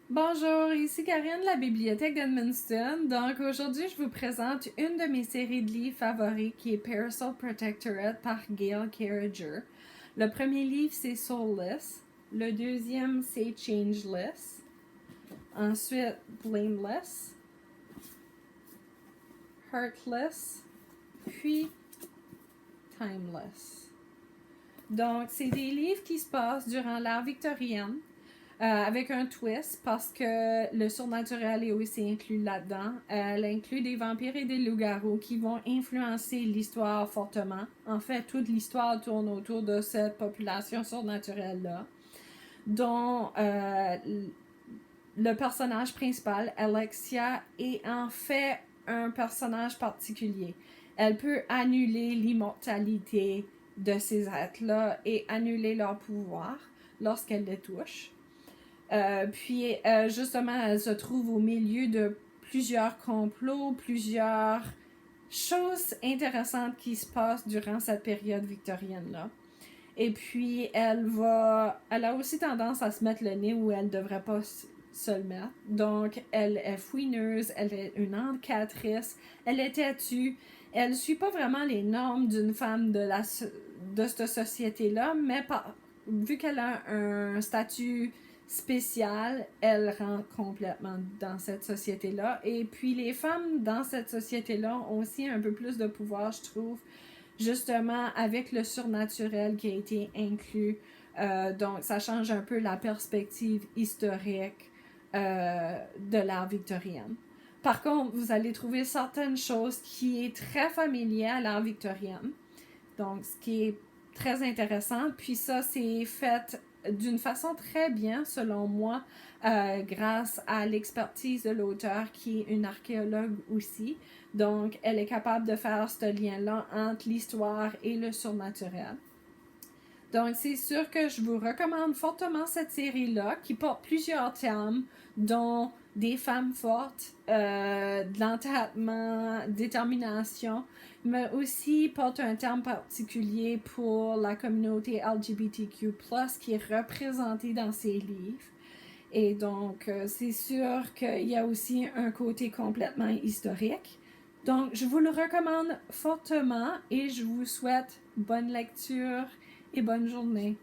Bonjour, ici Karine de la Bibliothèque d'Edmundston. Donc aujourd'hui, je vous présente une de mes séries de livres favoris qui est Parasol Protectorate par Gail Carriger. Le premier livre, c'est Soulless. Le deuxième, c'est Changeless. Ensuite, Blameless. Heartless. Puis Timeless. Donc, c'est des livres qui se passent durant l'ère victorienne. Avec un twist parce que le surnaturel est aussi inclus là-dedans. Elle inclut des vampires et des loups-garous qui vont influencer l'histoire fortement. En fait, toute l'histoire tourne autour de cette population surnaturelle-là, dont le personnage principal, Alexia, est en fait un personnage particulier. Elle peut annuler l'immortalité de ces êtres-là et annuler leur pouvoir lorsqu'elle les touche. Justement, elle se trouve au milieu de plusieurs complots, plusieurs choses intéressantes qui se passent durant cette période victorienne-là. Et puis, elle a aussi tendance à se mettre le nez où elle ne devrait pas se le mettre. Donc, elle est fouineuse, elle est une enquêtrice, elle est têtue. Elle ne suit pas vraiment les normes d'une femme de cette société-là, mais vu qu'elle a un statut spécial, elle rentre complètement dans cette société-là. Et puis les femmes dans cette société-là ont aussi un peu plus de pouvoir, je trouve, justement avec le surnaturel qui a été inclus. Donc ça change un peu la perspective historique de l'ère victorienne. Par contre, vous allez trouver certaines choses qui est très familier à l'ère victorienne. Donc, ce qui est très intéressant. Puis ça, c'est fait d'une façon très bien, selon moi, grâce à l'expertise de l'auteur qui est une archéologue aussi. Donc, elle est capable de faire ce lien-là entre l'histoire et le surnaturel. Donc, c'est sûr que je vous recommande fortement cette série-là qui porte plusieurs thèmes, dont des femmes fortes, de l'entêtement, détermination, mais aussi porte un terme particulier pour la communauté LGBTQ+, qui est représentée dans ces livres. Et donc, c'est sûr qu'il y a aussi un côté complètement historique. Donc, je vous le recommande fortement et je vous souhaite bonne lecture et bonne journée.